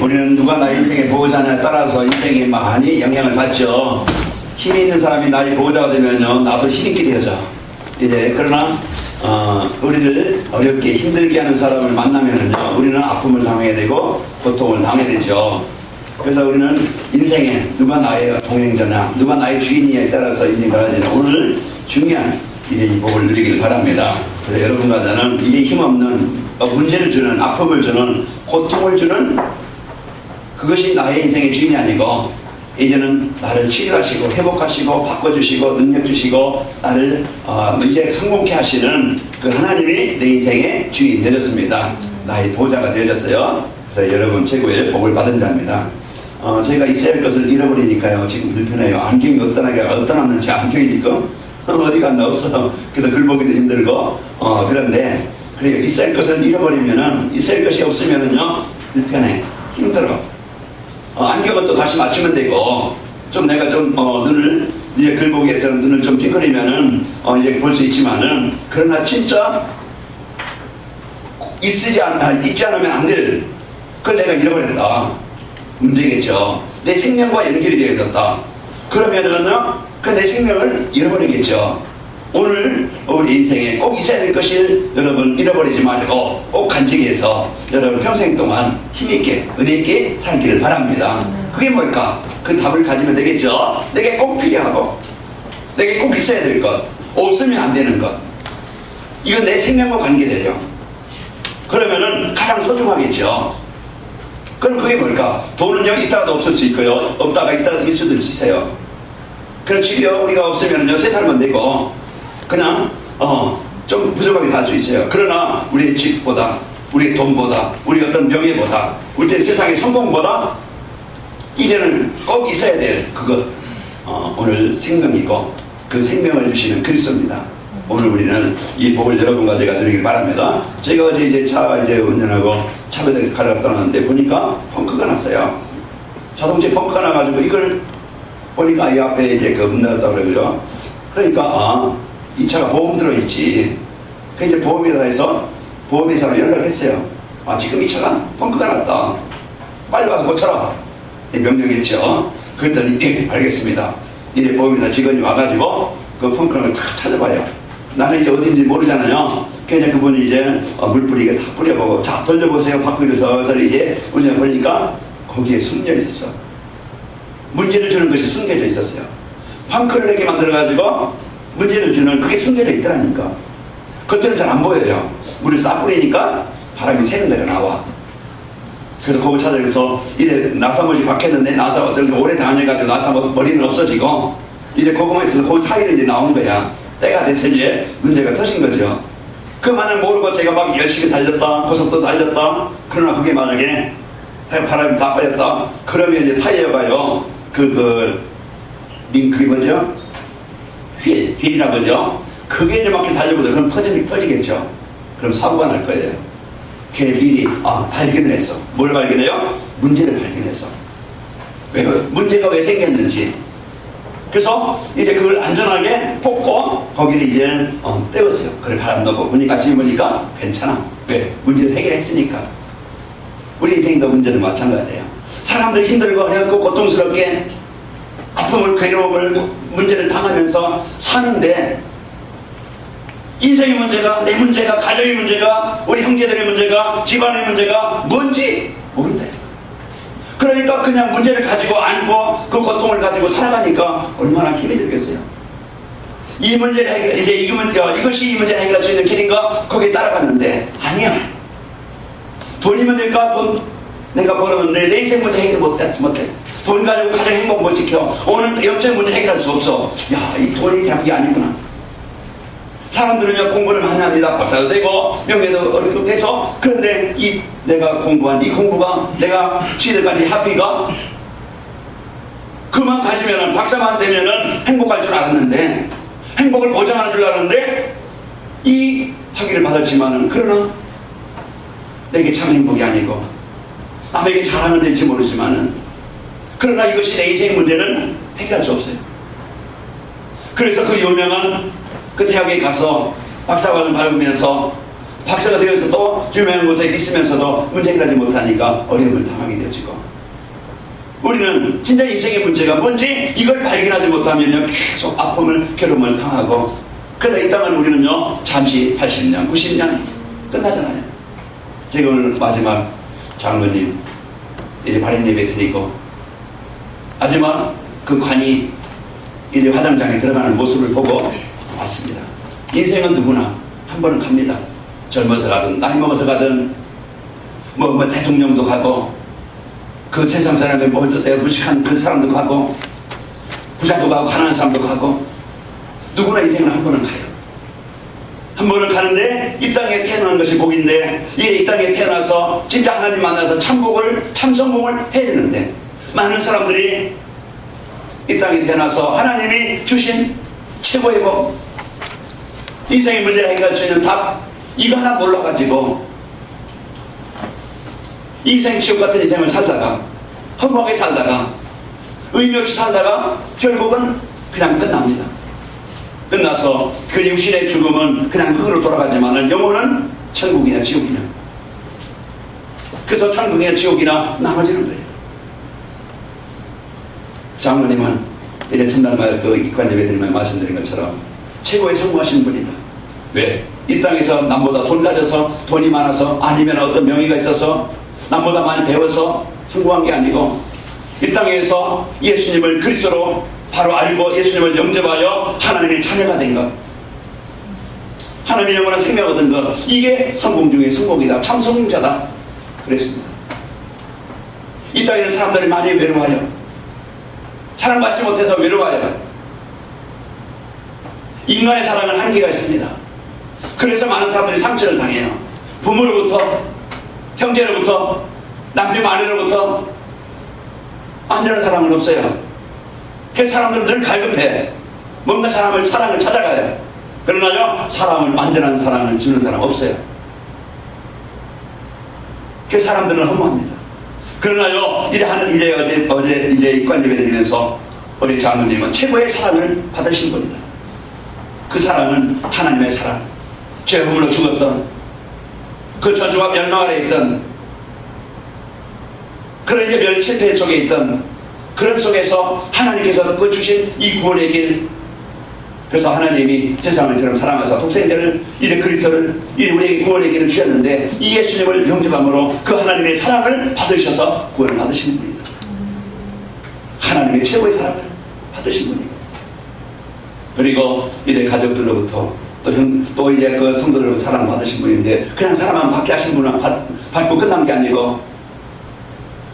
우리는 누가 나의 인생의 보호자냐에 따라서 인생에 많이 영향을 받죠. 힘이 있는 사람이 나의 보호자가 되면요, 나도 힘있게 되어져. 이제 그러나 우리를 어렵게 힘들게 하는 사람을 만나면은요, 우리는 아픔을 당하게 되고 고통을 당하게 되죠. 그래서 우리는 인생에 누가 나의 동행자냐, 누가 나의 주인이냐에 따라서 인생을 가야 되는 오늘 중요한 이제 이 복을 누리기를 바랍니다. 그래서 여러분과 저는 이제 힘없는 문제를 주는, 아픔을 주는, 고통을 주는 그것이 나의 인생의 주인이 아니고 이제는 나를 치료하시고 회복하시고 바꿔주시고 능력 주시고 나를 이제 성공케 하시는 그 하나님이 내 인생의 주인이 되어졌습니다. 나의 보호자가 되어졌어요. 그래서 여러분 최고의 복을 받은 자입니다. 저희가 있어야 할 것을 잃어버리니까요, 지금 불편해요. 안경이 어디다 놨는지 안경이니까 어디 갔나 없어. 그래서 글 보기도 힘들고 그런데 그래요. 있어야 할 것을 잃어버리면은, 있어야 할 것이 없으면은요 불편해, 힘들어. 안경은 또 다시 맞추면 되고, 좀 내가 좀 눈을 이제 글 보기에처럼 눈을 좀 찡그리면은 이제 볼 수 있지만은, 그러나 진짜 있지 않으면 안 될 그걸 내가 잃어버렸다, 문제겠죠. 내 생명과 연결이 되어 있었다. 그러면은요 그 내 생명을 잃어버리겠죠. 오늘 우리 인생에 꼭 있어야 될 것을 여러분 잃어버리지 말고 꼭 간직히 해서 여러분 평생 동안 힘있게 은혜있게 살기를 바랍니다. 그게 뭘까? 그 답을 가지면 되겠죠. 내게 꼭 필요하고 내게 꼭 있어야 될 것, 없으면 안 되는 것, 이건 내 생명과 관계돼요. 그러면은 가장 소중하겠죠. 그럼 그게 뭘까? 돈은요 있다가도 없을 수 있고요, 없다가 있다가 있을 수도 있어요. 그렇지요. 우리가 없으면요 새 살면 되고 그냥 좀 부족하게 살 수 있어요. 그러나 우리의 집보다, 우리의 돈보다, 우리 어떤 명예보다, 우리 세상의 성공보다 이제는 꼭 있어야 될 그것, 오늘 생명이고 그 생명을 주시는 그리스도입니다. 오늘 우리는 이 복을 여러분과 제가 누리길 바랍니다. 제가 어제 이제 차 운전하고 차배들 가려 떠났는데 보니까 펑크가 났어요. 자동차에 펑크가 나가지고 이걸 보니까 이 앞에 이제 그 문 닫았다고 그러고요. 그러니까 이 차가 보험 들어있지. 그 이제 보험회사 해서 보험회사로 연락했어요. 지금 이 차가 펑크가 났다, 빨리 와서 고쳐라, 명령했죠. 그랬더니 예, 알겠습니다. 이제 보험회사 직원이 와가지고 그 펑크를 다 찾아봐요. 나는 이제 어딘지 모르잖아요. 그냥 그분이 이제 물 뿌리게 다 뿌려보고, 자 돌려보세요 바꾸기로 서서히 이제 운전 보니까 거기에 숨겨 있었어. 문제를 주는 것이 숨겨져 있었어요. 펑크를 내게 만들어가지고 문제를 주는 그게 숨겨져 있더라니까. 그때는 잘 안 보여요. 물을 싹 뿌리니까 바람이 새는 데가 나와. 그래서 거기 찾아가서 이래 나사못이 박혔는데 나사 오래 다녀가지고 나사 머리는 없어지고 이제 그거만 있어서 그 사이를 이제 나온 거야. 때가 돼서 이제 문제가 터진 거죠. 그 만을 모르고 제가 막 열심히 달렸다, 고속도 달렸다. 그러나 그게 만약에 바람이 다 빠졌다. 그러면 이제 타이어가요, 그게 뭐죠? 휠이라고 그러죠? 그게 이제 막 달려보죠. 그럼 터지겠죠. 그럼 사고가 날 거예요. 걔 휠이 발견을 했어. 뭘 발견해요? 문제를 발견했어. 문제가 왜 생겼는지. 그래서 이제 그걸 안전하게 뽑고 거기를 이제 떼었어요. 그래 바람 넣고 보니까 지금 보니까 괜찮아. 왜? 문제를 해결했으니까. 우리 인생도 문제는 마찬가지예요. 사람들 힘들고 어렵고 고통스럽게 아픔을, 괴로움을, 문제를 당하면서 사는데 인생의 문제가, 내 문제가, 가정의 문제가, 우리 형제들의 문제가, 집안의 문제가 뭔지 모른대. 그러니까 그냥 문제를 가지고 안고 그 고통을 가지고 살아가니까 얼마나 힘이 들겠어요. 이 문제를 해결, 이제 이것이 이 문제를 해결할 수 있는 길인가? 거기에 따라갔는데 아니야. 돈이면 될까? 돈 내가 벌었는데 내 인생 문제 해결 못해. 돈 가지고 가정 행복 못 지켜. 오늘 영적 문제 해결할 수 없어. 야, 이 돈이 답이 아니구나. 사람들은 공부를 많이 합니다. 박사도 되고 명예도 얻고 해서, 그런데 내가 공부한 이 공부가, 내가 취득한 이 학위가 그만 가지면은, 박사만 되면은 행복할 줄 알았는데, 행복을 보장하는 줄 알았는데 이 학위를 받았지만은, 그러나 내게 참 행복이 아니고 남에게 자랑은 될지 모르지만은, 그러나 이것이 내 인생의 문제는 해결할 수 없어요. 그래서 그 유명한 그 대학에 가서 박사관을 밟으면서 박사가 되어서도 유명한 곳에 있으면서도 문제 해결하지 못하니까 어려움을 당하게 되어지고, 우리는 진짜 인생의 문제가 뭔지 이걸 발견하지 못하면요 계속 아픔을 괴로움을 당하고, 그러다 이 땅은 우리는요 잠시 80년 90년 끝나잖아요. 제가 오늘 마지막 장로님 이제 발인 예배 드리고 마지막 그 관이 이제 화장장에 들어가는 모습을 보고 왔습니다. 인생은 누구나 한 번은 갑니다. 젊어서 가든 나이 먹어서 가든 뭐 대통령도 가고 그 세상 사람의 뭐 무식한 그 사람도 가고 부자도 가고 가난한 사람도 가고 누구나 인생은 한 번은 가요. 한 번은 가는데 이 땅에 태어나는 것이 복인데 이 땅에 태어나서 진짜 하나님 만나서 참복을 참성공을 해야 되는데 많은 사람들이 이 땅에 태어나서 하나님이 주신 최고의 복, 인생의 문제를 해결할 수 있는 답 이거 하나 몰라가지고 인생 지옥 같은 인생을 살다가 허무하게 살다가 의미 없이 살다가 결국은 그냥 끝납니다. 끝나서 그 육신의 죽음은 그냥 흙으로 돌아가지만은 영혼은 천국이나 지옥이나, 그래서 천국이나 지옥이나 나머지는 거예요. 장로님은 이래 첫날 그 입관 예배드리면 말씀드린 것처럼 최고의 성공하신 분이다. 왜? 이 땅에서 남보다 돈 가져서 돈이 많아서 아니면 어떤 명예가 있어서 남보다 많이 배워서 성공한 게 아니고 이 땅에서 예수님을 그리스도로 바로 알고 예수님을 영접하여 하나님의 자녀가 된 것, 하나님의 영원한 생명을 얻은 것, 이게 성공 중에 성공이다. 참 성공자다 그랬습니다. 이 땅에서 사람들이 많이 외로워요. 사랑받지 못해서 외로워요. 인간의 사랑은 한계가 있습니다. 그래서 많은 사람들이 상처를 당해요. 부모로부터, 형제로부터, 남편 아내로부터 안전한 사랑은 없어요. 그 사람들은 늘 갈급해. 뭔가 사람을 찾아가요. 그러나요 사람을 완전한 사랑을 주는 사람 없어요. 그 사람들은 허무합니다. 그러나요 어제 이제 입관 예배 드리면서 우리 장로님은 최고의 사랑을 받으신 분이다. 그 사랑은 하나님의 사랑, 죄 허물로 죽었던 그 저주와 멸망 아래 있던 그런 이제 멸실패 속에 있던 그런 속에서 하나님께서 그 주신 이 구원의 길, 그래서 하나님이 세상을 저처럼 사랑하사 독생자를 이래 그리스도를 이래 우리에게 구원의 길을 주셨는데 이 예수님을 영접함으로 그 하나님의 사랑을 받으셔서 구원을 받으신 분이다. 하나님의 최고의 사랑을 받으신 분이고, 그리고 이래 가족들로부터 또 이제 그 성도들로부터 사랑을 받으신 분인데 그냥 사랑만 받게 하신 분은 받고 끝난 게 아니고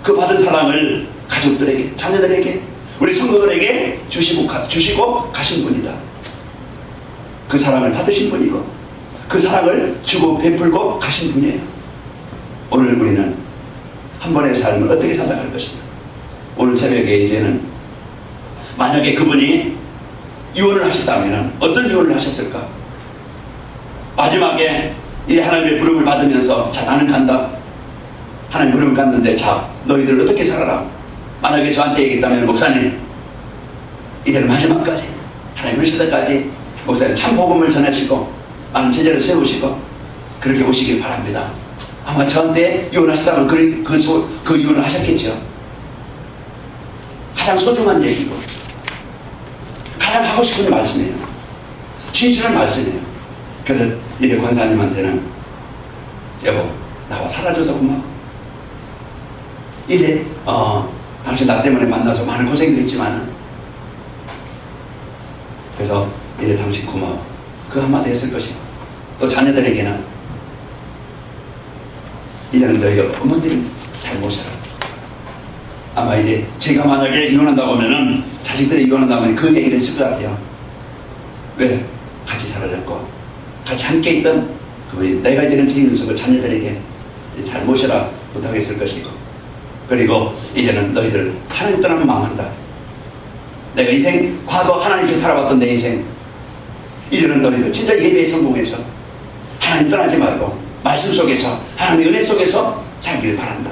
그 받은 사랑을 가족들에게, 자녀들에게, 우리 성도들에게 주시고 가신 분이다. 그 사랑을 받으신 분이고 그 사랑을 주고 베풀고 가신 분이에요. 오늘 우리는 한 번의 삶을 어떻게 살아갈 것인가. 오늘 새벽에 이제는 만약에 그분이 유언을 하셨다면 어떤 유언을 하셨을까? 마지막에 이 하나님의 부름을 받으면서 자 나는 간다. 하나님 부름을 갔는데 자 너희들 어떻게 살아라. 만약에 저한테 얘기했다면 목사님 이제는 마지막까지 하나님 오실 때까지 목사님 참 복음을 전하시고 많은 제자를 세우시고 그렇게 오시길 바랍니다. 아마 저한테 유언하시다면 그 유언을 하셨겠죠. 가장 소중한 얘기고 가장 하고 싶은 말씀이에요. 진실한 말씀이에요. 그래서 이래 권사님한테는 여보 나와 살아줘서 고마워. 이제 당신 나 때문에 만나서 많은 고생도 했지만 그래서 이제 당신 고마워. 그 한마디 했을 것이고 또 자녀들에게는 이제는 너희 어머니를 잘 모셔라. 아마 이제 제가 만약에 이혼한다고 하면은 자식들이 이혼한다고 하면 그 얘기를 했을 것 같아요. 왜? 같이 살아졌고 같이 함께 있던 그분이 내가 이제는 책임져서 그 자녀들에게 잘 모셔라 부탁했을 것이고, 그리고 이제는 너희들 하나님 떠나면 망한다. 내가 인생 과거 하나님께 살아왔던 내 인생 이제는 너희들 진짜 예배에 성공해서 하나님 떠나지 말고 말씀 속에서 하나님의 은혜 속에서 살기를 바란다.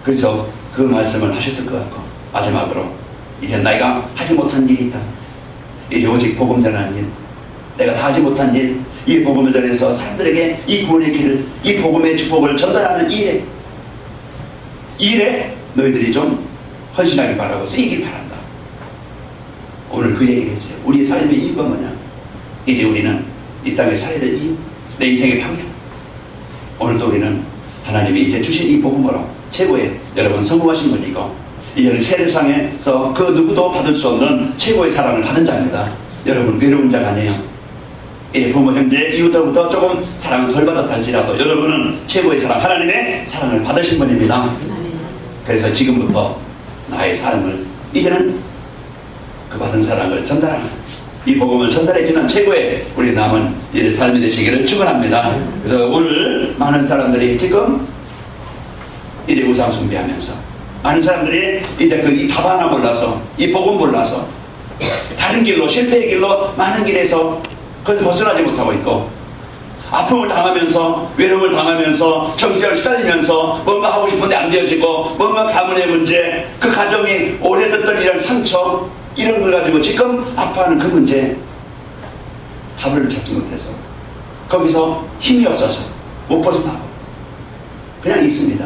그래서 그 말씀을 하셨을 것 같고 마지막으로 이제 내가 하지 못한 일이 있다. 이제 오직 복음 전하는 일, 내가 다 하지 못한 일, 이 복음을 전해서 사람들에게 이 구원의 길을, 이 복음의 축복을 전달하는 일에 너희들이 좀 헌신하기 바라고 쓰이기 바란다. 오늘 그 얘기를 했어요. 우리의 삶의 이유가 뭐냐? 이제 우리는 이 땅에 살아야 될 이유, 내 인생의 방향. 오늘도 우리는 하나님이 이제 주신 이 복음으로 최고의, 여러분 성공하신 분이고 이제는 세상에서 그 누구도 받을 수 없는 최고의 사랑을 받은 자입니다. 여러분 외로운 자가 아니에요. 부모 형제 이웃들부터 조금 사랑을 덜 받았다 할지라도 여러분은 최고의 사랑, 하나님의 사랑을 받으신 분입니다. 그래서 지금부터 나의 삶을 이제는 그 받은 사랑을 전달하는, 이 복음을 전달해주는 최고의 우리 남은 일 삶이 되시기를 축원합니다. 그래서 오늘 많은 사람들이 지금 이제 우상 숭배하면서, 많은 사람들이 이제 그 답 하나 몰라서, 이 복음 몰라서 다른 길로, 실패의 길로 많은 길에서 그래서 벗어나지 못하고 있고, 아픔을 당하면서, 외로움을 당하면서, 정죄를 시달리면서 뭔가 하고 싶은데 안 되어지고, 뭔가 가문의 문제, 그 가정이 오래됐던 이런 상처, 이런 걸 가지고 지금 아파하는 그 문제에 답을 찾지 못해서 거기서 힘이 없어서 못 벗어나고 그냥 있습니다.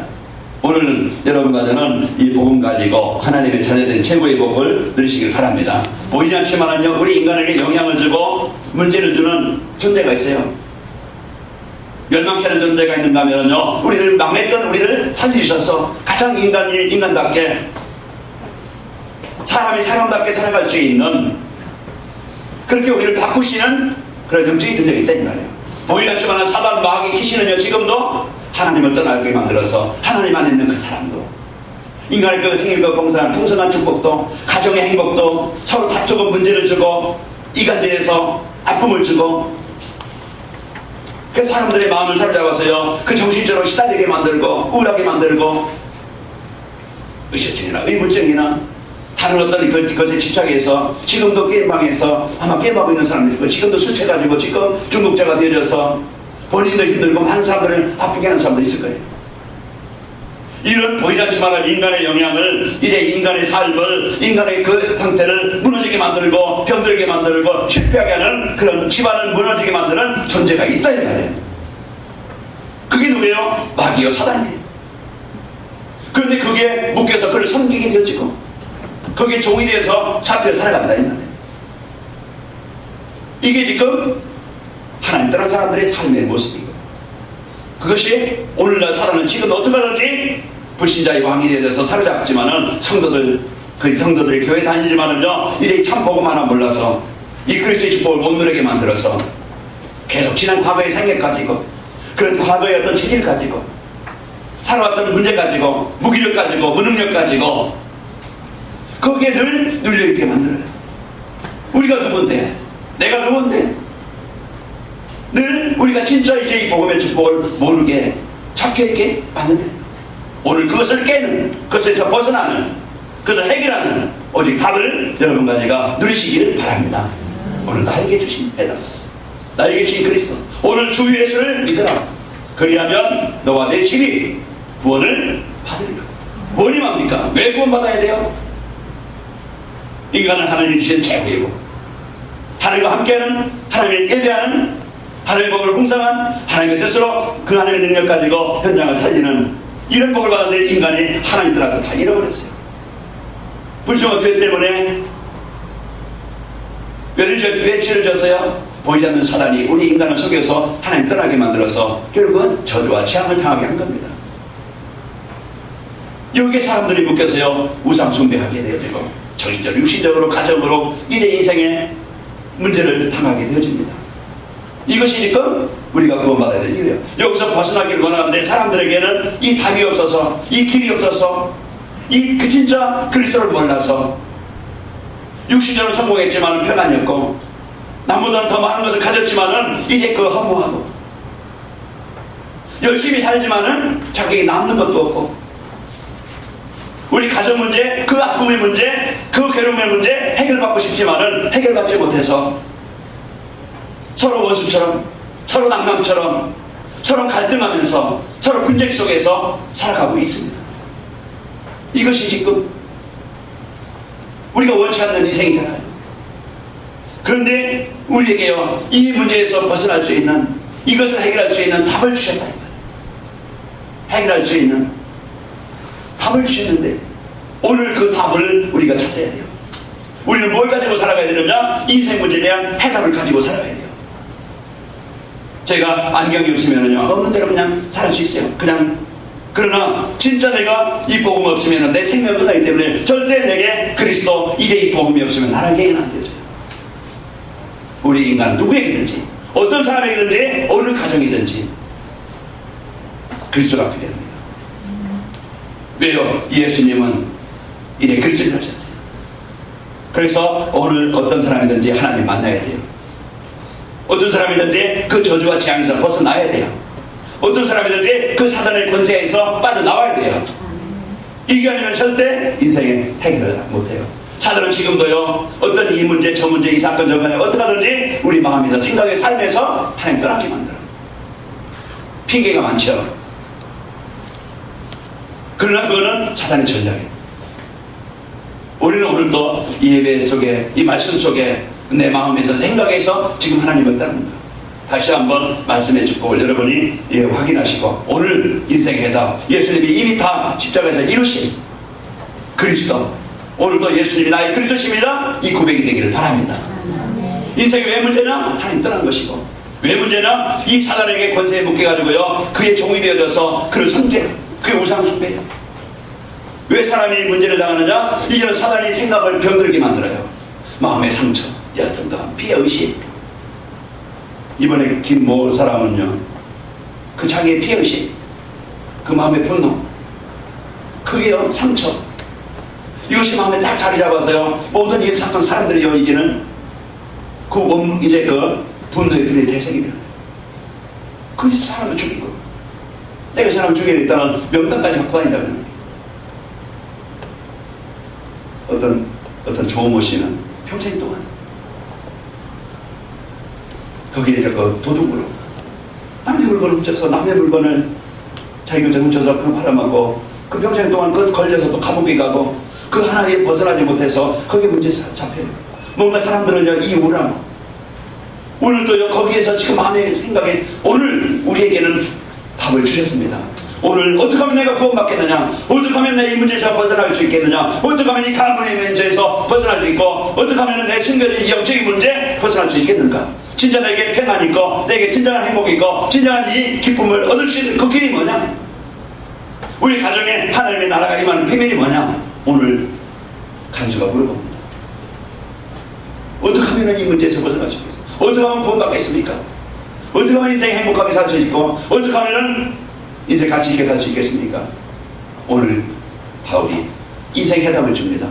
오늘 여러분과 저는 이 복음 가지고 하나님의 자녀된 최고의 복을 누리시길 바랍니다. 보이지 않지만은요, 우리 인간에게 영향을 주고 문제를 주는 존재가 있어요. 멸망케 하는 존재가 있는가 하면요, 우리를 망했던 우리를 살리셔서 가장 인간답게, 사람이 사람답게 살아갈 수 있는, 그렇게 우리를 바꾸시는 그런 영적인 존재가 있다 이 말이에요. 보이지 않지만 사단 마귀 귀신은요, 지금도 하나님을 떠나게 만들어서 하나님 안에 있는 그 사람도, 인간의 그 생일과 풍성한 축복도, 가정의 행복도, 서로 다투고 문제를 주고, 이간질에서 아픔을 주고, 그 사람들의 마음을 사로잡아서요, 그 정신적으로 시달리게 만들고, 우울하게 만들고, 의식증이나 의무증이나 다른 어떤 것에 집착해서 지금도 게임방에서 아마 게임하고 있는 사람들이 있고, 지금도 술 취해가지고 지금 중독자가 되어져서 본인도 힘들고 많은 사람들을 아프게 하는 사람들이 있을 거예요. 이런 보이지 않지만 인간의 영향을, 이제 인간의 삶을, 인간의 그 상태를 무너지게 만들고 병들게 만들고 실패하게 하는 그런 집안을 무너지게 만드는 존재가 있다 이 말이에요. 그게 누구예요? 마귀요, 사단이에요. 그런데 그게 묶여서 그를 섬기게 되어지고 거기에 종이 되어서 잡혀 살아간다 이 말이에요. 이게 지금 하나님 떠난 사람들의 삶의 모습이고, 그것이 오늘날 살아는 지금 어떻게 하든지 불신자의 왕이 되어서 사로잡지만은 성도들이 교회 다니지만은요, 이제 참 복음 하나 몰라서 이 그리스도의 축복을 못 누리게 만들어서 계속 지난 과거의 생각 가지고, 그런 과거의 어떤 체질 가지고, 살아왔던 문제 가지고, 무기력 가지고, 무능력 가지고, 거기에 늘 눌려있게 만들어요. 우리가 누군데? 내가 누군데? 늘 우리가 진짜 이제 이 복음의 축복을 모르게 잡혀있게 만드는데, 오늘 그것을 깨는, 그것에서 벗어나는, 그것을 해결하는 오직 답을 여러분과 제가 누리시기를 바랍니다. 오늘 나에게 주신 해답, 나에게 주신 그리스도, 오늘 주 예수를 믿으라. 그리하면 너와 내 집이 구원을 받으리라. 구원이 뭡니까? 왜 구원받아야 돼요? 인간은 하나님이 주신 최고이고, 하나님과 함께하는, 하나님을 예배하는, 하나님의 복을 풍성한 하나님의 뜻으로 그 하나님의 능력 가지고 현장을 살리는 이런 복을 받았는데 인간이 하나님 떠나서 다 잃어버렸어요. 불순한 죄 때문에 왜 죄를 졌어요? 보이지 않는 사단이 우리 인간을 속여서 하나님 떠나게 만들어서 결국은 저주와 재앙을 당하게 한 겁니다. 여기에 사람들이 묶여서요, 우상 숭배하게 되어지고 정신적으로, 육신적으로, 가정으로 이래 인생의 문제를 당하게 되어집니다. 이것이 지금 우리가 구원받아야 될 이유예요. 여기서 벗어나기를 원하는데 사람들에게는 이 답이 없어서, 이 길이 없어서, 그 진짜 그리스도를 몰라서 육신적으로 성공했지만은 평안이 없고, 남보다는 더 많은 것을 가졌지만은 이제 그 허무하고, 열심히 살지만은 자기에게 남는 것도 없고, 우리 가정 문제, 그 아픔의 문제, 그 괴로움의 문제 해결받고 싶지만은 해결받지 못해서 서로 원수처럼, 서로 낭남처럼, 서로 갈등하면서, 서로 분쟁 속에서 살아가고 있습니다. 이것이 지금 우리가 원치 않는 인생이잖아요. 그런데 우리에게요 이 문제에서 벗어날 수 있는, 이것을 해결할 수 있는 답을 주셨다 이 말이에요. 해결할 수 있는 답을 주셨는데 오늘 그 답을 우리가 찾아야 돼요. 우리는 뭘 가지고 살아가야 되느냐? 인생 문제에 대한 해답을 가지고 살아가야 돼요. 제가 안경이 없으면은요 없는 대로 그냥 살 수 있어요. 그러나 진짜 내가 이 복음 없으면 내 생명이 끝나기 때문에 절대 내게 그리스도, 이제 이 복음이 없으면 나에게는 안 되죠. 우리 인간 누구에게든지, 어떤 사람에게든지, 어느 가정이든지 그리스도가 필요합니다. 왜요? 예수님은 이래 그리스도를 하셨어요. 그래서 오늘 어떤 사람이든지 하나님 만나야 돼요. 어떤 사람이든지 그 저주와 재앙에서 벗어나야 돼요. 어떤 사람이든지 그 사단의 권세에서 빠져나와야 돼요. 이게 아니면 절대 인생에 해결을 못해요. 사단은 지금도요 어떤 이 문제 저 문제 이 사건 저 사건 어떻게 하든지 우리 마음에서 생각에 삶에서 하나님 떠나게 만들어요. 핑계가 많죠. 그러나 그거는 사단의 전략이에요. 우리는 오늘도 이 예배 속에, 이 말씀 속에 내 마음에서 생각에서 지금 하나님을 따릅니다. 다시 한번 말씀의 축복을 여러분이 확인하시고 오늘 인생의 해답, 예수님이 이미 다 십자가에서 이루신 그리스도, 오늘도 예수님이 나의 그리스도십니다, 이 고백이 되기를 바랍니다. 인생이 왜 문제냐? 하나님 떠난 것이고, 왜 문제냐? 이 사단에게 권세에 묶여가지고요 그의 종이 되어져서 그를 섬겨요. 그게 우상숭배예요. 왜 사람이 문제를 당하느냐? 이제는 사단이 생각을 병들게 만들어요. 마음의 상처, 열등감, 피해의식. 이번에 김모 사람은요 그 자기의 피해의식, 그 마음의 분노, 그게요 상처, 이것이 마음에 딱 자리 잡아서요 모든 이 사건 사람들이요 이제는 이제 그 분노의 불의 대상이 되는 거예요. 그 사람을 죽이고, 내가 사람을 죽이겠다는 명단까지 갖고 다닌다는 거예요. 어떤 조모 씨는 평생 동안 거기에 그 도둑으로 남의 물건을 훔쳐서, 남의 물건을 자기가 훔쳐서 그 팔아먹고, 그 평생 동안 그 걸려서 또 감옥에 가고, 그 하나에 벗어나지 못해서 거기에 문제 잡혀요. 뭔가 사람들은 이 우울함, 오늘도요 거기에서 지금 마음의 생각에 오늘 우리에게는 답을 주셨습니다. 오늘 어떻게 하면 내가 구원받겠느냐? 어떻게 하면 내 이 문제에서 벗어날 수 있겠느냐? 어떻게 하면 이 가문의 문제에서 벗어날 수 있고, 어떻게 하면 내 숨겨진 영적인 문제 벗어날 수 있겠는가? 진짜 내게 평안이 있고, 내게 진정한 행복이 있고, 진정한 이 기쁨을 얻을 수 있는 그 길이 뭐냐? 우리 가정에 하나님의 나라가 임하는 비밀이 뭐냐? 오늘 간수가 물어봅니다. 어떻게 하면 이 문제에서 벗어날 수 있겠습니까? 어떻게 하면 구원받겠습니까? 어떻게 하면 인생 행복하게 살 수 있고, 어떻게 하면 인생 가치 있게 살 수 있겠습니까? 오늘 바울이 인생 해답을 줍니다.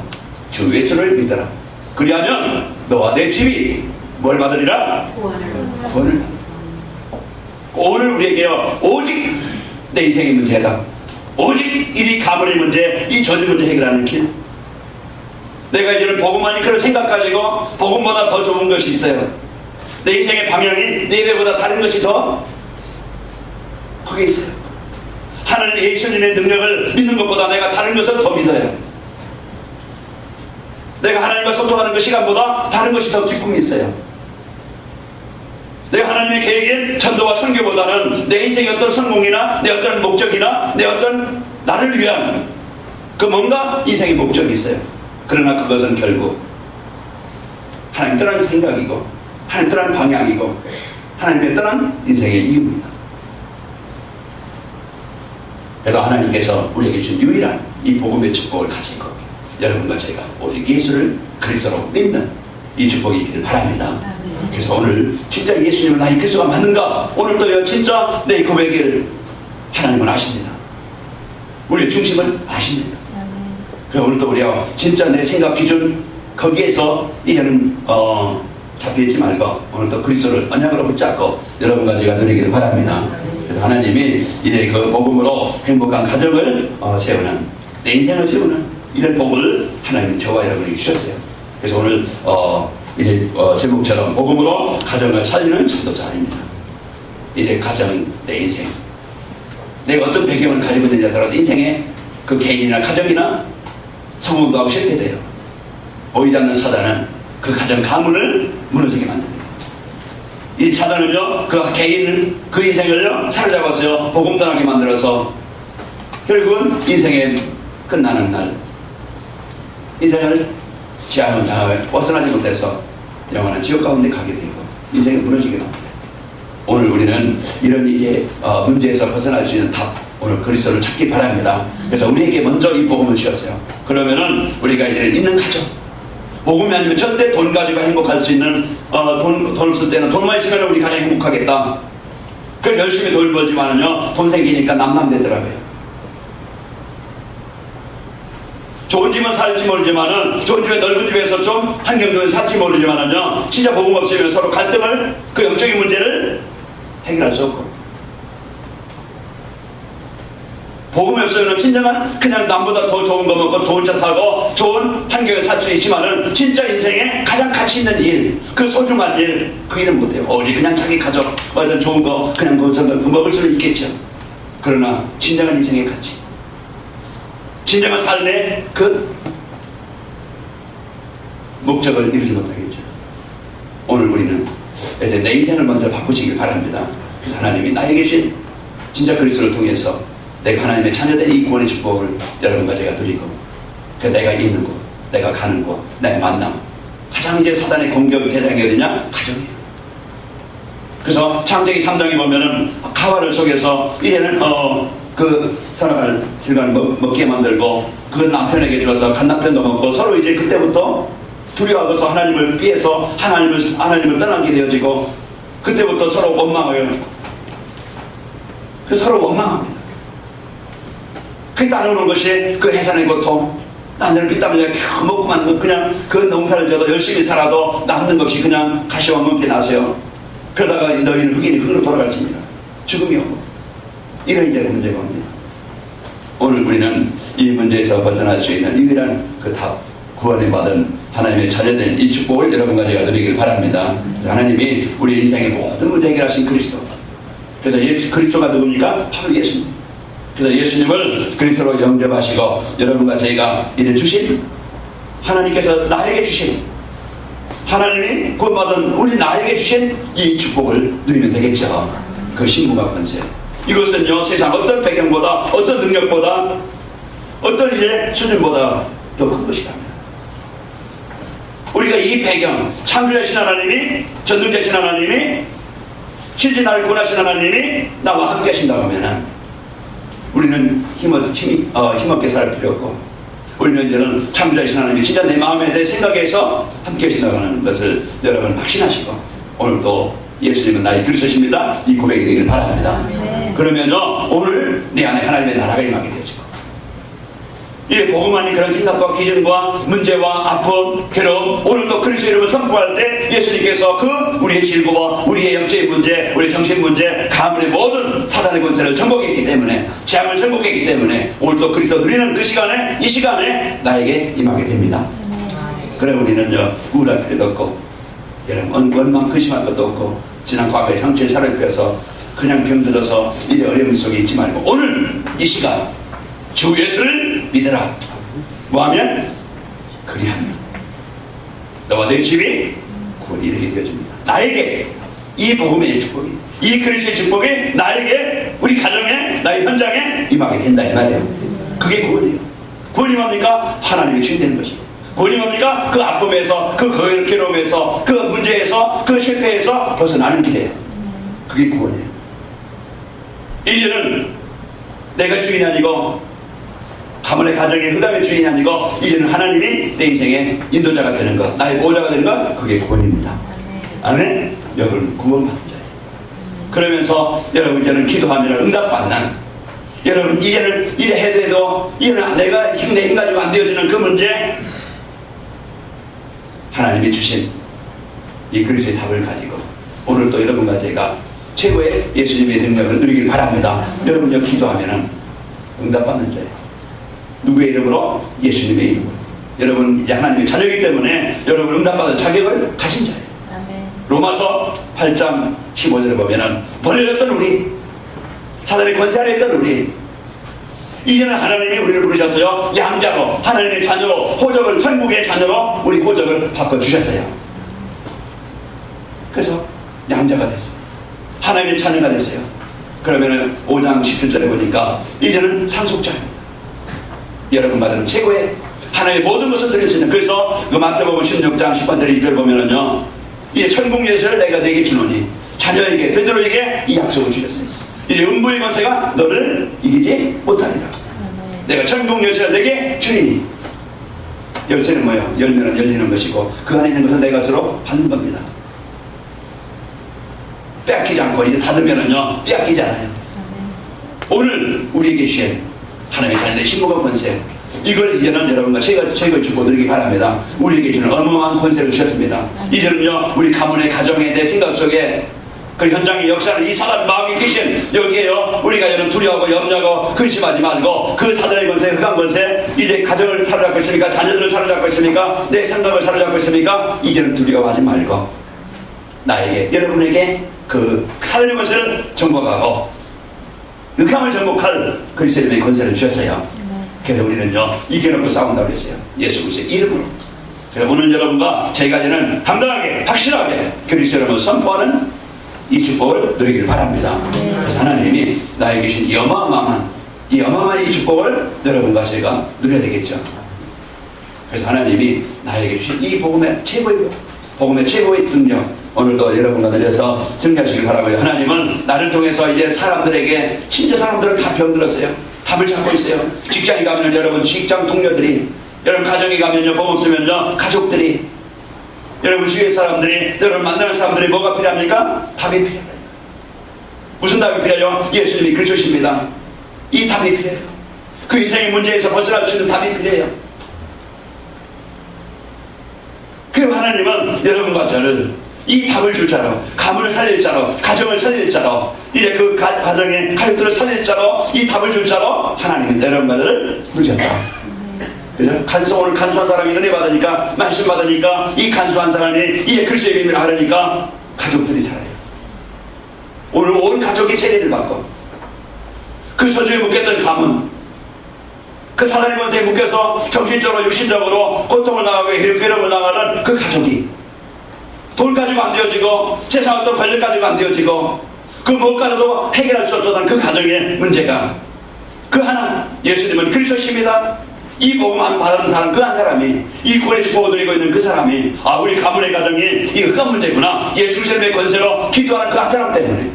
주 예수를 믿어라. 그리하면 너와 내 집이 뭘 받으리라? 구원을. 오늘 우리에게요 오직 내 인생의 문제 해답, 오직 이 가문의 문제, 이 저주 문제 해결하는 길. 내가 이제는 복음만이 그런 생각 가지고 복음보다 더 좋은 것이 있어요. 내 인생의 방향이 내 예배보다 다른 것이 더 그게 있어요. 하나님 예수님의 능력을 믿는 것보다 내가 다른 것을 더 믿어요. 내가 하나님과 소통하는 그 시간보다 다른 것이 더 기쁨이 있어요. 내가 하나님의 계획인 전도와 선교보다는 내 인생의 어떤 성공이나 내 어떤 목적이나 내 어떤 나를 위한 그 뭔가 인생의 목적이 있어요. 그러나 그것은 결국 하나님 떠난 생각이고, 하나님 떠난 방향이고, 하나님의 떠난 인생의 이유입니다. 그래서 하나님께서 우리에게 주신 유일한 이 복음의 축복을 가지고 여러분과 제가 오직 예수를 그리스도로 믿는 이 축복이 있기를 바랍니다. 그래서 오늘 진짜 예수님은 나의 그리스도가 맞는가? 오늘도요 진짜 내 고백을 하나님은 아십니다. 우리의 중심을 아십니다. 그래서 오늘도 우리가 진짜 내 생각 기준 거기에서 이제는 잡혀있지 말고 오늘도 그리스도를 언약으로 붙잡고 여러분과 제가 누리기를 바랍니다. 그래서 하나님이 이제 그 복음으로 행복한 가정을 세우는, 내 인생을 세우는 이런 복을 하나님이 저와 여러분에게 주셨어요. 그래서 오늘 이제 제목처럼 복음으로 가정을 살리는 전도자입니다. 이제 가정, 내 인생, 내가 어떤 배경을 가지고 있느냐에 따라서 인생의 그 개인이나 가정이나 성공도 하고 실패돼요. 보이지 않는 사단은 그 가정 가문을 무너지게 만듭니다. 이 사단은요, 그 개인, 그 인생을요, 사로잡았어요. 복음 떠나게 만들어서. 결국은 인생의 끝나는 날, 인생을 지향을 당하여 벗어나지 못해서 영원한 지옥 가운데 가게 되고, 인생이 무너지게 됩니다. 오늘 우리는 이런 이제 문제에서 벗어날 수 있는 답, 오늘 그리스도를 찾기 바랍니다. 그래서 우리에게 먼저 이 복음을 주셨어요. 그러면은 우리가 이제 있는 가정, 복음이 아니면 절대 돈 가지고 행복할 수 있는 돈을 쓸 때는 돈만 있으면 우리 가장 행복하겠다. 그래서 열심히 돈 벌지만은요, 돈 생기니까 남남되더라고요. 좋은 집은 살지 모르지만은, 좋은 집에 넓은 집에서 좀 환경 좋은 살지 모르지만은요, 진짜 복음 없으면 서로 갈등을, 그 영적인 문제를 해결할 수 없고, 복음이 없으면 진정한 그냥 남보다 더 좋은 거 먹고 좋은 차 타고 좋은 환경에 살 수 있지만은 진짜 인생에 가장 가치 있는 일, 그 소중한 일, 그 일은 못해요. 오직 그냥 자기 가족 어떤 좋은 거 그냥 그 먹을 수는 있겠죠. 그러나 진정한 인생의 가치, 진정한 삶의 그 목적을 이루지 못하겠죠. 오늘 우리는 내 인생을 먼저 바꾸시길 바랍니다. 그래서 하나님이 나에게 주신 진짜 그리스도를 통해서 내가 하나님의 자녀된 이 구원의 축복을 여러분과 제가 누리고, 그 내가 있는 곳, 내가 가는 곳, 나의 만남, 가장 이제 사단의 공격 대상이 어디냐? 가정이에요. 그래서 창세기 3장에 보면은 가와를 속여서 이제는 그 사람을 질간을 먹게 만들고 그 남편에게 주어서 간 남편도 먹고 서로 이제 그때부터 두려워하고서 하나님을 피해서 하나님을 떠나게 되어지고, 그때부터 서로 원망해요. 그 서로 원망합니다. 그 따라오는 것이 그 해산의 고통, 남자는 피땀 흘려 겨우 먹고만 그냥 그 농사를 져도 열심히 살아도 남는 것이 그냥 가시와 먹게 나세요. 그러다가 너희는 흑인이 흑으로 돌아갈지니라. 죽음이 오고. 이런 이제 문제가 옵니다. 오늘 우리는 이 문제에서 벗어날 수 있는 유일한 그 답, 구원을 받은 하나님의 자녀된 이 축복을 여러분과 제가 누리길 바랍니다. 하나님이 우리 인생의 모든 문제 해결하신 그리스도. 그래서 그리스도가 누굽니까? 바로 예수님. 그래서 예수님을 그리스도로 영접하시고 여러분과 저희가 이래 주신, 하나님께서 나에게 주신, 하나님이 구원받은 우리 나에게 주신 이 축복을 누리면 되겠죠. 그 신분과 권세, 이것은요 세상 어떤 배경보다, 어떤 능력보다, 어떤 이제 수준보다 더 큰 것이랍니다. 우리가 이 배경, 창조자신 하나님이, 전능자신 하나님이, 실제 나를 구원하신 하나님이 나와 함께 하신다고 하면은 우리는 힘없게 살 필요 없고, 우리는 이제는 창조자신 하나님이 진짜 내 마음에 내 생각에서 함께 하신다고 하는 것을 여러분 확신하시고, 오늘도 예수님은 나의 그리스도십니다, 이 고백이 되기를 바랍니다. 그러면요 오늘 내 안에 하나님의 나라가 임하게 되어지고, 이 복음 아닌 그런 생각과 기준과 문제와 아픔, 괴로움, 오늘도 그리스도 이름을 선포할 때 예수님께서 그 우리의 질고와 우리의 영적인 문제, 우리의 정신 문제, 가문의 모든 사단의 권세를 정복했기 때문에, 재앙을 정복했기 때문에 오늘도 그리스도 누리는 그 시간에, 이 시간에 나에게 임하게 됩니다. 그래 우리는요 우울할 필요도 없고, 여러분 원망 근심할 것도 없고, 지난 과거의 상처를 사로잡혀서 그냥 병들어서 이래 어려움 속에 있지 말고, 오늘 이 시간 주 예수를 믿으라. 뭐하면? 그리하면 너와 내 집이 구원이 이르게 되어집니다. 나에게 이 복음의 축복이, 이 그리스도의 축복이 나에게, 우리 가정에, 나의 현장에 임하게 된다 이 말이에요. 그게 구원이에요. 구원이 뭡니까? 하나님의 주인 되는 것이고, 구원이 뭡니까? 그 아픔에서, 그 괴로움에서, 그 문제에서, 그 실패에서 벗어나는 길이에요. 그게 구원이에요. 이제는 내가 주인이 아니고, 가문의 가정의 흑암의 주인이 아니고, 이제는 하나님이 내 인생의 인도자가 되는 것, 나의 보호자가 되는 것, 그게 구원입니다. 아멘? 여러분 구원받은 자예요. 그러면서 여러분 이제는 기도하면 응답받는, 여러분 이제는 이래 해도 이제는 내가 내 힘 가지고 안 되어지는 그 문제, 하나님이 주신 이 그리스도의 답을 가지고 오늘 또 여러분과 제가 최고의 예수님의 능력을 누리길 바랍니다. 여러분요 기도하면 응답받는 자예요. 누구의 이름으로? 예수님의 이름으로. 여러분 하나님의 자녀이기 때문에 여러분 응답받을 자격을 가진 자예요. 로마서 8장 15절에 보면은 버려졌던 우리, 사단의 권세 아래 있던 우리, 이제는 하나님이 우리를 부르셔서요 양자로, 하나님의 자녀로, 호적을, 천국의 자녀로 우리 호적을 바꿔주셨어요. 그래서 양자가 됐어요. 하나님의 자녀가 됐어요. 그러면은 5장 10절에 보니까 이제는 상속자입니다. 여러분 받은 최고의 하나님의 모든 것을 드릴 수 있는, 그래서 그 마태복음 16장 10절 2절 보면은요, 이제 천국 예수를 내가 내게 주노니 자녀에게 베드로에게 이 약속을 주셨어요. 이제 음부의 권세가 너를 이기지 못하리라. 내가 천국 열쇠를 내게 주리니, 열쇠는 뭐예요? 열면은 열리는 것이고 그 안에 있는 것은 내 것으로 받는 겁니다. 빼앗기지 않고 이제 닫으면은요 빼앗기지 않아요. 오늘 우리에게 주신 하나님의 자녀의 신부가 권세, 이걸 이제는 여러분과 제가 주고 드리기 바랍니다. 우리에게 주는 어마어마한 권세를 주셨습니다. 이제는요 우리 가문의 가정의 내 생각 속에 그 현장의 역사는 이 사단 마귀 귀신 여기에요. 우리가 여러분 두려워하고 염려하고 근심하지 말고 그 사단의 권세, 흑암 권세, 이제 가정을 사로잡고 있습니까? 자녀들을 사로잡고 있습니까? 내 생각을 사로잡고 있습니까? 이제는 두려워하지 말고 나에게, 여러분에게 그 사단의 권세를 정복하고 흑암을 정복할 그리스도의 권세를 주셨어요. 그래서 우리는요 이겨놓고 싸운다고 했어요. 예수 그리스도의 이름으로. 그래서 오늘 여러분과 제가 이제는 당당하게 확실하게 그리스도 여러분을 선포하는 이 축복을 누리길 바랍니다. 그래서 하나님이 나에게 주신 이 어마어마한 이 축복을 여러분과 제가 누려야 되겠죠. 그래서 하나님이 나에게 주신 이 복음의 최고의 능력, 오늘도 여러분과 누려서 승리하시길 바라고요. 하나님은 나를 통해서 이제 사람들에게, 진짜 사람들을 다 병들었어요. 답을 찾고 있어요. 직장에 가면 여러분 직장 동료들이, 여러분 가정에 가면요 복 없으면요 가족들이, 여러분 주위의 사람들이, 여러분 만나는 사람들이 뭐가 필요합니까? 답이 필요해요. 무슨 답이 필요해요? 예수님이 그리스도십니다. 이 답이 필요해요. 그 인생의 문제에서 벗어날 수 있는 답이 필요해요. 그 하나님은 여러분과 저를 이 답을 줄 자로, 가문을 살릴 자로, 가정을 살릴 자로, 이제 그 가정의 가족들을 살릴 자로, 이 답을 줄 자로 하나님은 여러분과 저를 부르셨다. 그래서 오늘 간수한 사람이 은혜 받으니까, 말씀 받으니까, 이 간수한 사람이 이제 그리스도의 의미를 알으니까 가족들이 살아요. 오늘 온 가족이 세례를 받고, 그 저주에 묶였던 가문, 그 사단의 권세에 묶여서 정신적으로 육신적으로 고통을 당하고 괴롭힘을 당하는 그 가족이 돈 가지고 안 되어지고 세상 어떤 권력 가지고 안 되어지고 그 무엇과도 해결할 수 없었던 그 가정의 문제가, 그 하나 예수님은 그리스도십니다. 이 복음만 받은 사람, 그 한 사람이, 이 구원의 축복을 드리고 있는 그 사람이, 아 우리 가문의 가정이 이 흑암 문제구나, 예수 그리스도의 권세로 기도하는 그 한 사람 때문에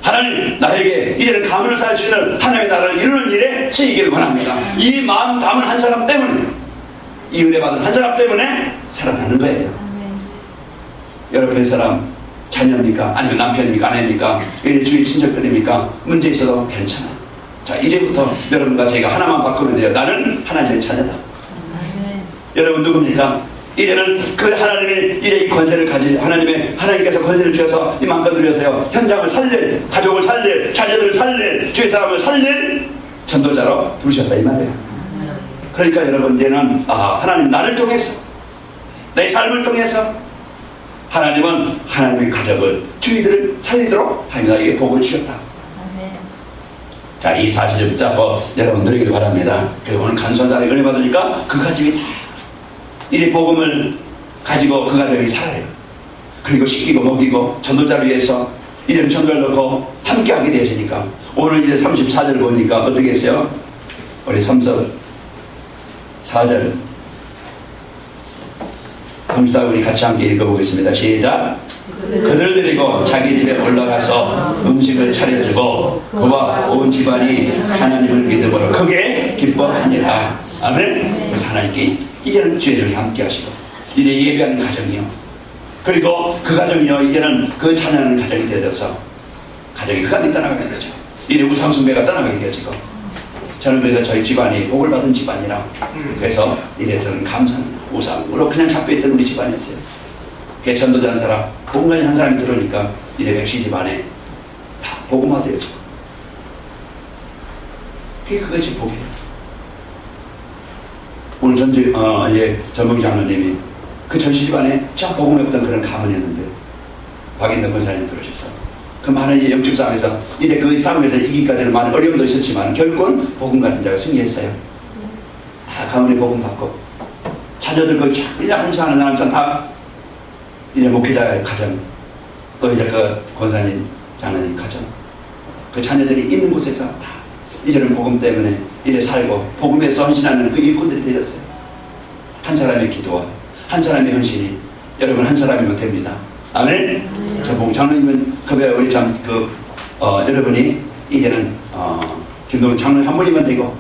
하나님 나에게 이제는 가문을 살 수 있는 하나님의 나라를 이루는 일에 쓰이기를 원합니다. 이 마음 담은 한 사람 때문에, 이 은혜 받은 한 사람 때문에 살아나는 거예요. 여러분의 사람 자녀입니까? 아니면 남편입니까? 아내입니까? 이제 주위 친척들입니까? 문제 있어도 괜찮아요. 자, 이제부터 여러분과 제가 하나만 바꾸면 돼요. 나는 하나님의 자녀다. 여러분 누굽니까? 이제는 그 하나님이 이제 이 권세를 가진 하나님께서 권세를 주셔서 이만큼 드려서요 현장을 살릴, 가족을 살릴, 자녀들을 살릴, 주위 사람을 살릴 전도자로 부르셨다 이 말이에요. 그러니까 여러분 이제는 하나님 나를 통해서, 내 삶을 통해서 하나님은 하나님의 가족을, 주위들을 살리도록 하나님에게 복을 주셨다. 자, 이 사실을 붙잡고 여러분 누리길 바랍니다. 그래서 오늘 간수한 자를 은혜 받으니까 그 가족이 다 이제 복음을 가지고 그 가족이 살아요. 그리고 씻기고 먹이고 전도자를 위해서 이제는 전도를 넣고 함께하게 되어지니까, 오늘 이제 34절 보니까 어떻게 했어요? 우리 3절 4절 34 우리 같이 함께 읽어보겠습니다. 시작. 그들 데리고 자기 집에 올라가서 음식을 차려주고 그와 온 집안이 하나님을 믿음으로 크게 기뻐하니라. 아멘. 그래서 하나님께 이제는 죄를 함께 하시고 이제 예배하는 가정이요, 그리고 그 가정이요 이제는 그 찬양하는 가정이 되어서 가정이 흑암이 떠나가게 되죠. 이제 우상숭배가 떠나가게 되어지고, 저는 그래서 저희 집안이 복을 받은 집안이라, 그래서 이제 저는 감사합니다. 우상으로 그냥 잡혀있던 우리 집안이었어요. 전도자 한 사람, 복음까지 한 사람이 들어오니까 이래 백시 집안에 다 복음화 되어지고, 그것이 복이에요. 오늘 이제 전봉기 장로님이 그 전시 집안에 참 복음이 없던 그런 가문이었는데 박인덕 권사님 들어오셔서 그 많은 이제 영적 싸움에서 이제 그 싸움에서 이기까지는 많은 어려움도 있었지만 결국은 복음 같은 자가 승리했어요. 다 가문에 복음 받고 자녀들 거의 쫙 1년 함수하는 사람처럼 다 이제 목회자의 가정, 또 이제 그 권사님, 장로님 가정, 그 자녀들이 있는 곳에서 다 이제는 복음 때문에 이제 살고 복음에 헌신하는 그 일꾼들이 되었어요. 한 사람의 기도와 한 사람의 헌신이 여러분 한 사람이면 됩니다. 아멘. 저 복음 장로님은 우리 여러분이 이제는 김동훈 장로님 한 분이면 되고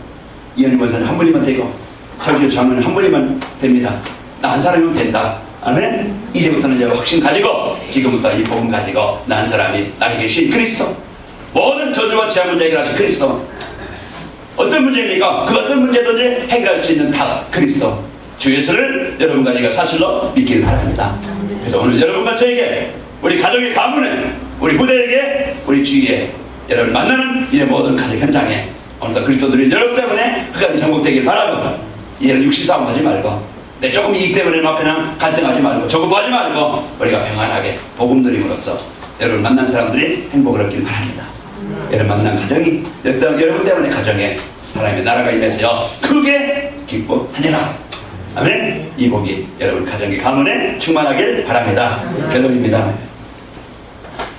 이현희 권사님 한 분이면 되고 설교 장로님 한 분이면 됩니다. 나 한 사람이면 된다. 아멘. 이제부터는 이제 확신 가지고 지금부터 이 복음 가지고 나 한 사람이 나에게 주신 그리스도, 모든 저주와 지하 문제 해결하신 그리스도, 어떤 문제입니까? 그 어떤 문제든지 해결할 수 있는 답 그리스도 주 예수를 여러분과 제가 사실로 믿기를 바랍니다. 그래서 오늘 여러분과 저에게, 우리 가족의 가문에, 우리 부대에게, 우리 주위에 여러분 만나는 이 모든 가정 현장에 오늘도 그리스도들이 여러분 때문에 그간이 정복되길 바라고, 이제는 육시싸움 하지 말고 내 조금 이익 때문에 막 그냥 갈등하지 말고 조급하지 말고 우리가 평안하게 복음 누림으로써 여러분 만난 사람들이 행복을 얻길 바랍니다. 여러분 만난 가정이 여러분 때문에 가정에 하나님의 나라가 임해서요 크게 기뻐하니라. 아멘. 이 복이 여러분 가정의 가문에 충만하길 바랍니다. 결론입니다.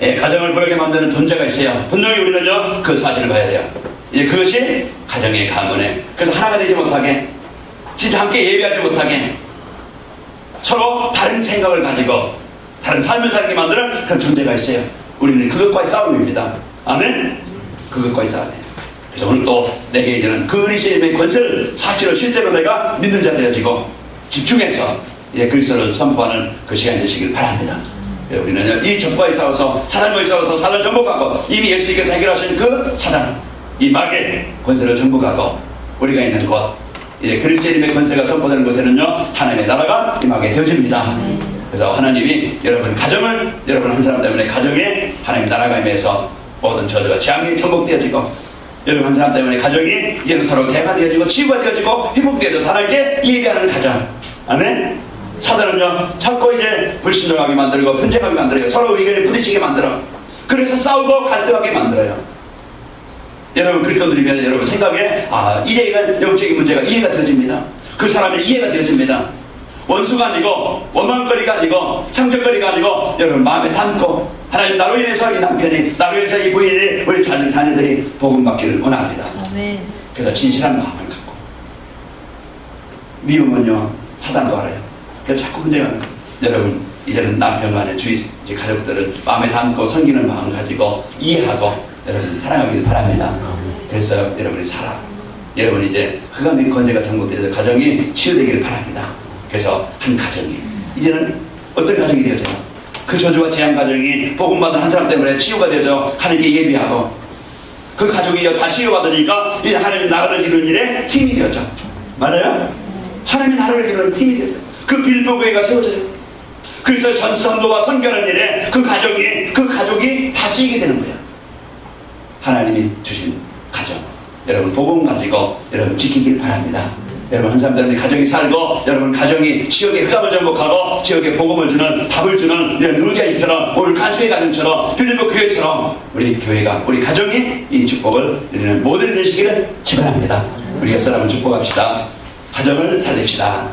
예, 가정을 부르게 만드는 존재가 있어요. 분명히 우리는요 그 사실을 봐야 돼요. 이제 그것이 가정의 가문에, 그래서 하나가 되지 못하게, 진짜 함께 예배하지 못하게, 서로 다른 생각을 가지고 다른 삶을 살게 만드는 그런 존재가 있어요. 우리는 그것과의 싸움입니다. 아멘. 그것과의 싸움이에요. 그래서 오늘 또 내게 이제는 그 그리스도의 권세를 사실로 실제로 내가 믿는 자 되어지고 집중해서 그리스도를 선포하는 그 시간이 되시길 바랍니다. 우리는 이 적과에 싸워서, 사단과에 싸워서 사단을 정복하고, 이미 예수님께서 해결하신 그 사단, 이 마귀의 권세를 정복하고, 우리가 있는 곳, 이제 그리스도의 이름의 권세가 선포되는 곳에는요 하나님의 나라가 임하게 되어집니다. 그래서 하나님이 여러분 가정을, 여러분 한 사람 때문에 가정에 하나님의 나라가 임해서 모든 저주와 재앙이 정복되어지고, 여러분 한 사람 때문에 가정이 이제는 서로 대가 되어지고 치유가 되어지고 회복되어져서 하나님께 예배하는 가정. 아멘. 사단은요 자꾸 이제 불신령하게 만들고 분쟁하게 만들어요. 서로 의견을 부딪히게 만들어. 그래서 싸우고 갈등하게 만들어요. 여러분 그리스도들이면 여러분 생각에 이제 이건 영적인 문제가 이해가 되어집니다. 그 사람의 이해가 되어집니다. 원수가 아니고 원망거리가 아니고 상처거리가 아니고 여러분 마음에 담고, 하나님 나로 인해서 이 남편이, 나로 인해서 이 부인이, 우리 자녀들이 복음 받기를 원합니다. 아멘. 그래서 진실한 마음을 갖고, 미움은요 사단도 알아요. 그래서 자꾸 문제가 나요. 여러분 이제는 남편과 아내 주위 가족들을 마음에 담고 섬기는 마음을 가지고 이해하고 여러분 사랑하길 바랍니다. 그래서 여러분이 여러분이 이제 흑암의 권세가 정복되어서 가정이 치유되기를 바랍니다. 그래서 한 가정이 이제는 어떤 가정이 되어져요? 그 저주와 재앙 가정이 복음받은 한 사람 때문에 치유가 되어져 하나님께 예비하고, 그 가족이 다 치유받으니까 이제 하나님 나라를 이루는 일에 힘이 되었죠. 맞아요? 하나님의 나라를 이루는 힘이 되었죠. 그 빌보교회가 세워져요. 그래서 전선도와 선교하는 일에 그 가족이 다 쓰이게 되는 거예요. 하나님이 주신 가정, 여러분 복음 가지고 여러분 지키길 바랍니다. 여러분 한 사람 때문에 가정이 살고, 여러분 가정이 지역의 흑암을 정복하고 지역에 복음을 주는, 답을 주는 이런 루디아이처럼, 오늘 간수의 가정처럼, 빌립보 교회처럼 우리 교회가, 우리 가정이 이 축복을 누리는 모든 되시기를 축원합니다. 우리 옆 사람을 축복합시다. 가정을 살립시다.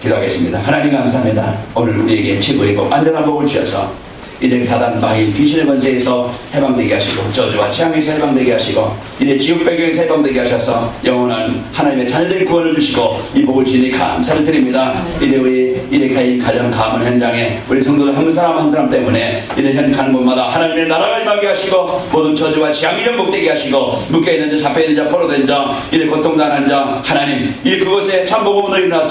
기도하겠습니다. 하나님 감사합니다. 오늘 우리에게 치부의 복, 안전한 복을 주셔서 이제 사단 마귀 귀신의 권세에서 해방되게 하시고, 저주와 재앙에서 해방되게 하시고, 이제 지옥 배경에서 해방되게 하셔서 영원한 하나님의 자녀들이 구원을 주시고 이 복을 주니 감사를 드립니다. 이제 우리 이제 가정 가문 현장에 우리 성도들 한 사람 한 사람 때문에 이제 현 가는 곳마다 하나님의 나라가 임하게 하시고, 모든 저주와 재앙이 정복되게 하시고, 묶여있는 자, 잡혀있는 자, 포로된 자, 이제 고통당한 자, 하나님 이 그곳에 참 복음으로 일어나서